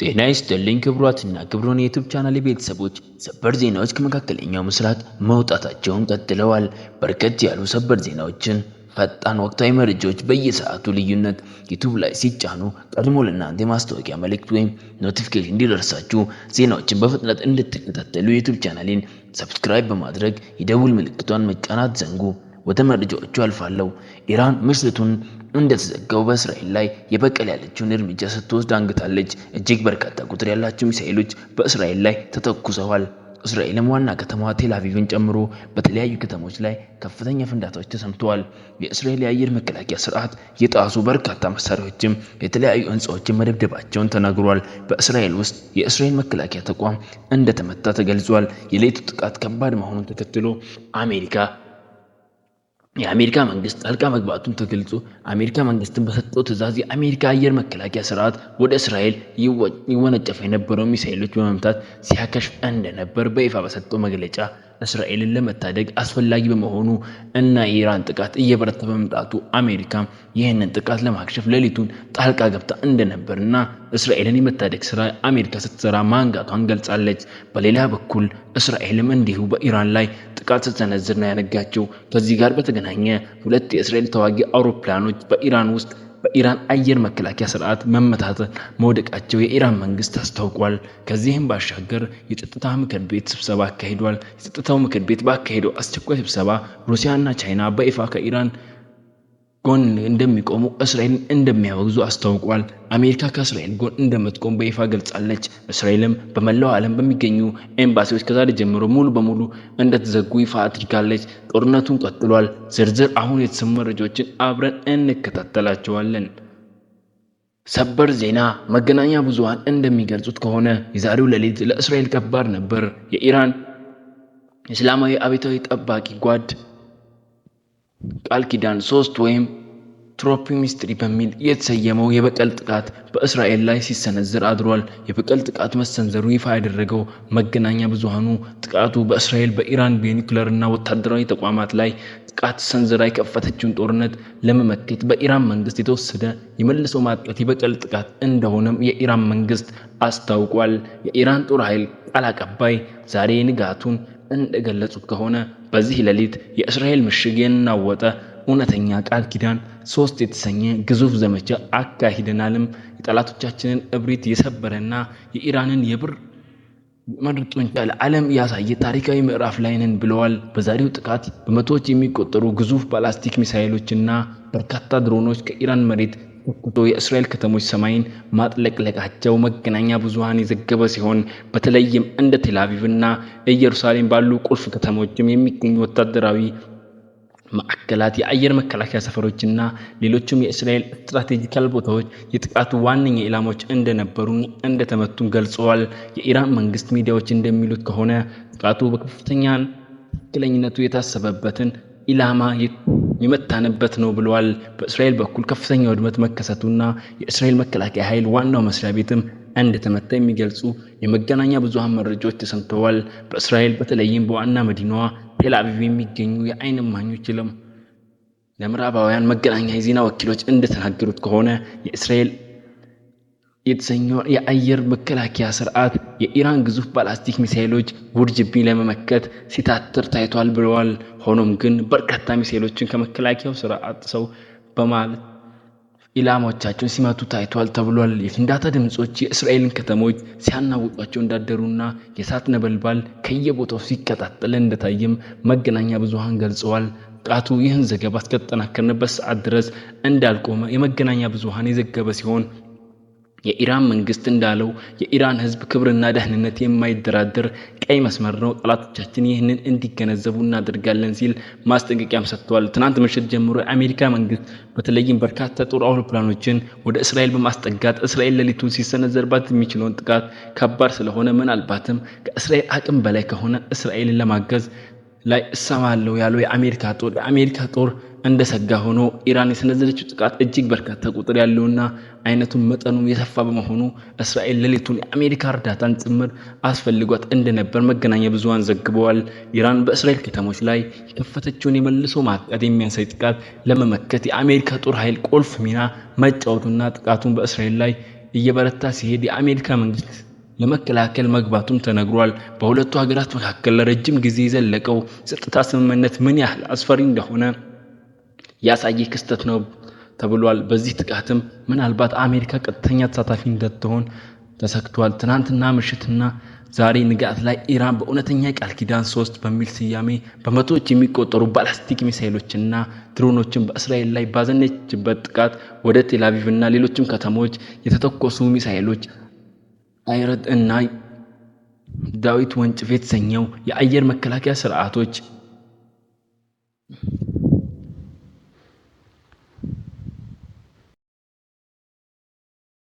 ጤና ይስጥልኝ ክቡራትና ክቡራን የዩቲዩብ ቻናል ቤተሰቦች፣ ሰበር ዜናዎች ከመካከለኛው ምስራቅ መውጣታቸውን ቀጥለዋል። በርከት ያሉ ሰበር ዜናዎችን ፈጣን ወቅታዊ መረጃዎች በየሰዓቱ ልዩነት ዩቲዩብ ላይ ሲጫኑ ቀድሞ ለእናንተ የማስታወቂያ መልእክት ወይም ኖቲፊኬሽን እንዲደርሳችሁ ዜናዎችን በፍጥነት እንድትከታተሉ የዩቲዩብ ቻናሌን ሰብስክራይብ በማድረግ የደውል ምልክቷን መጫን አትዘንጉ። ወደ መረጃዎቹ አልፋለሁ። ኢራን ምሽቱን እንደተዘጋው በእስራኤል ላይ የበቀል ያለችውን እርምጃ ስትወስድ አንግታለች። እጅግ በርካታ ቁጥር ያላቸው ሚሳኤሎች በእስራኤል ላይ ተተኩሰዋል። እስራኤልም ዋና ከተማዋ ቴል አቪቭን ጨምሮ በተለያዩ ከተሞች ላይ ከፍተኛ ፍንዳታዎች ተሰምተዋል። የእስራኤል የአየር መከላከያ ስርዓት የጣሱ በርካታ መሳሪያዎችም የተለያዩ ህንፃዎችን መደብደባቸውን ተናግሯል። በእስራኤል ውስጥ የእስራኤል መከላከያ ተቋም እንደተመታ ተገልጿል። የሌሊቱ ጥቃት ከባድ መሆኑን ተከትሎ የአሜሪካ መንግስት ጣልቃ መግባቱን ተገልጾ አሜሪካ መንግስትን በሰጠው ትዕዛዝ የአሜሪካ አየር መከላከያ ስርዓት ወደ እስራኤል ይወነጨፍ የነበረው ሚሳኤሎች በመምታት ሲያከሽፍ እንደነበር በይፋ በሰጠው መግለጫ እስራኤልን ለመታደግ አስፈላጊ በመሆኑ እና የኢራን ጥቃት እየበረታ በመምጣቱ አሜሪካ ይህንን ጥቃት ለማክሸፍ ሌሊቱን ጣልቃ ገብታ እንደነበርና እስራኤልን የመታደግ ስራ አሜሪካ ስትሰራ ማንጋቷን ገልጻለች። በሌላ በኩል እስራኤልም እንዲሁ በኢራን ላይ ጥቃት ስትሰነዝር ነው ያነጋቸው። ከዚህ ጋር በተገናኘ ሁለት የእስራኤል ተዋጊ አውሮፕላኖች በኢራን አየር መከላከያ ስርዓት መውደቃቸው የኢራን መንግስት አስታውቋል። ከዚህም ባሻገር የጸጥታ ምክር ቤት ስብሰባ አካሂዷል። የጸጥታው ምክር ቤት ባካሄደው አስቸኳይ ስብሰባ ሩሲያና ቻይና በይፋ ከኢራን ጎን እንደሚቆሙ እስራኤልን እንደሚያወግዙ አስታውቋል። አሜሪካ ከእስራኤል ጎን እንደምትቆም በይፋ ገልጻለች። እስራኤልም በመላው ዓለም በሚገኙ ኤምባሲዎች ከዛሬ ጀምሮ ሙሉ በሙሉ እንደተዘጉ ይፋ አድርጋለች። ጦርነቱን ቀጥሏል። ዝርዝር አሁን የተሰሙ መረጃዎችን አብረን እንከታተላቸዋለን። ሰበር ዜና። መገናኛ ብዙሃን እንደሚገልጹት ከሆነ የዛሬው ሌሊት ለእስራኤል ከባድ ነበር። የኢራን እስላማዊ አብዮታዊ ጠባቂ ጓድ ቃል ኪዳን 3 ወይም ትሮፒሚስትሪ በሚል የተሰየመው የበቀል ጥቃት በእስራኤል ላይ ሲሰነዘር አድሯል። የበቀል ጥቃት መሰንዘሩ ይፋ ያደረገው መገናኛ ብዙሃኑ ጥቃቱ በእስራኤል በኢራን በኒውክሌርና ወታደራዊ ተቋማት ላይ ጥቃት ሰንዝራ የከፈተችውን ጦርነት ለመመከት በኢራን መንግስት የተወሰደ የመልሶ ማጥቃት የበቀል ጥቃት እንደሆነም የኢራን መንግስት አስታውቋል። የኢራን ጦር ኃይል ቃል አቀባይ ዛሬ ንጋቱን እንደገለጹት ከሆነ በዚህ ሌሊት የእስራኤል ምሽግ የናወጠ እውነተኛ ቃል ኪዳን 3 የተሰኘ ግዙፍ ዘመቻ አካሂደናልም። የጠላቶቻችንን እብሪት የሰበረና የኢራንን የብር መርጡንቻ ለዓለም ያሳየ ታሪካዊ ምዕራፍ ላይ ነን ብለዋል። በዛሬው ጥቃት በመቶዎች የሚቆጠሩ ግዙፍ ባላስቲክ ሚሳኤሎችና በርካታ ድሮኖች ከኢራን መሬት የእስራኤል ከተሞች ሰማይን ማጥለቅለቃቸው መገናኛ ብዙሃን የዘገበ ሲሆን በተለይም እንደ ቴል አቪቭና ኢየሩሳሌም ባሉ ቁልፍ ከተሞችም የሚገኙ ወታደራዊ ማዕከላት፣ የአየር መከላከያ ሰፈሮችና ሌሎችም የእስራኤል ስትራቴጂካል ቦታዎች የጥቃቱ ዋነኛ ኢላማዎች እንደነበሩና እንደተመቱም ገልጸዋል። የኢራን መንግስት ሚዲያዎች እንደሚሉት ከሆነ ጥቃቱ በከፍተኛ ትክክለኛነቱ የታሰበበትን ኢላማ የመታነበት ነው ብለዋል። በእስራኤል በኩል ከፍተኛ ውድመት መከሰቱና የእስራኤል መከላከያ ኃይል ዋናው መስሪያ ቤትም እንደተመታ የሚገልጹ የመገናኛ ብዙሃን መረጃዎች ተሰምተዋል። በእስራኤል በተለይም በዋና መዲናዋ ቴል አቪቭ የሚገኙ የዓይን እማኞች ለምዕራባውያን መገናኛ የዜና ወኪሎች እንደተናገሩት ከሆነ የእስራኤል የተሰኘው የአየር መከላከያ ስርዓት የኢራን ግዙፍ ባላስቲክ ሚሳኤሎች ውርጅብኝ ለመመከት ሲታትር ታይቷል ብለዋል። ሆኖም ግን በርካታ ሚሳኤሎችን ከመከላከያው ስርዓት ሰው በማለት ኢላማዎቻቸውን ሲመቱ ታይቷል ተብሏል። የፍንዳታ ድምጾች የእስራኤልን ከተሞች ሲያናውጧቸው እንዳደሩና የእሳት ነበልባል ከየቦታው ሲቀጣጠል እንደታየም መገናኛ ብዙሃን ገልጸዋል። ጥቃቱ ይህን ዘገባ እስከተጠናከረበት ሰዓት ድረስ እንዳልቆመ የመገናኛ ብዙሃን የዘገበ ሲሆን የኢራን መንግስት እንዳለው የኢራን ህዝብ ክብርና ደህንነት የማይደራደር ቀይ መስመር ነው፣ ጠላቶቻችን ይህንን እንዲገነዘቡ እናደርጋለን ሲል ማስጠንቀቂያም ሰጥቷል። ትናንት ምሽት ጀምሮ የአሜሪካ መንግስት በተለይም በርካታ ጦር አውሮፕላኖችን ወደ እስራኤል በማስጠጋት እስራኤል ሌሊቱን ሲሰነዘርባት የሚችለውን ጥቃት ከባድ ስለሆነ ምናልባትም ከእስራኤል አቅም በላይ ከሆነ እስራኤልን ለማገዝ ላይ እሰማለሁ ያለው የአሜሪካ ጦር እንደሰጋ ሆኖ ኢራን የሰነዘረችው ጥቃት እጅግ በርካታ ቁጥር ያለውና አይነቱን መጠኑም የሰፋ በመሆኑ እስራኤል ሌሊቱን የአሜሪካ እርዳታን ጭምር አስፈልጓት እንደነበር መገናኛ ብዙሃን ዘግበዋል። ኢራን በእስራኤል ከተሞች ላይ የከፈተችውን የመልሶ ማጥቃት የሚያሳይ ጥቃት ለመመከት የአሜሪካ ጦር ኃይል ቁልፍ ሚና መጫወቱና ጥቃቱን በእስራኤል ላይ እየበረታ ሲሄድ የአሜሪካ መንግስት ለመከላከል መግባቱም ተነግሯል። በሁለቱ ሀገራት መካከል ለረጅም ጊዜ የዘለቀው ጸጥታ ስምምነት ምን ያህል አስፈሪ እንደሆነ ያሳየ ክስተት ነው ተብሏል። በዚህ ጥቃትም ምናልባት አሜሪካ ቀጥተኛ ተሳታፊ እንድትሆን ተሰክቷል። ትናንትና ምሽትና ዛሬ ንጋት ላይ ኢራን በእውነተኛ ቃል ኪዳን 3 በሚል ስያሜ በመቶዎች የሚቆጠሩ ባላስቲክ ሚሳኤሎችና ድሮኖችን በእስራኤል ላይ ባዘነችበት ጥቃት ወደ ቴል አቪቭ እና ሌሎችም ከተሞች የተተኮሱ ሚሳኤሎች አይረድ እና ዳዊት ወንጭፍ የተሰኘው የአየር መከላከያ ስርዓቶች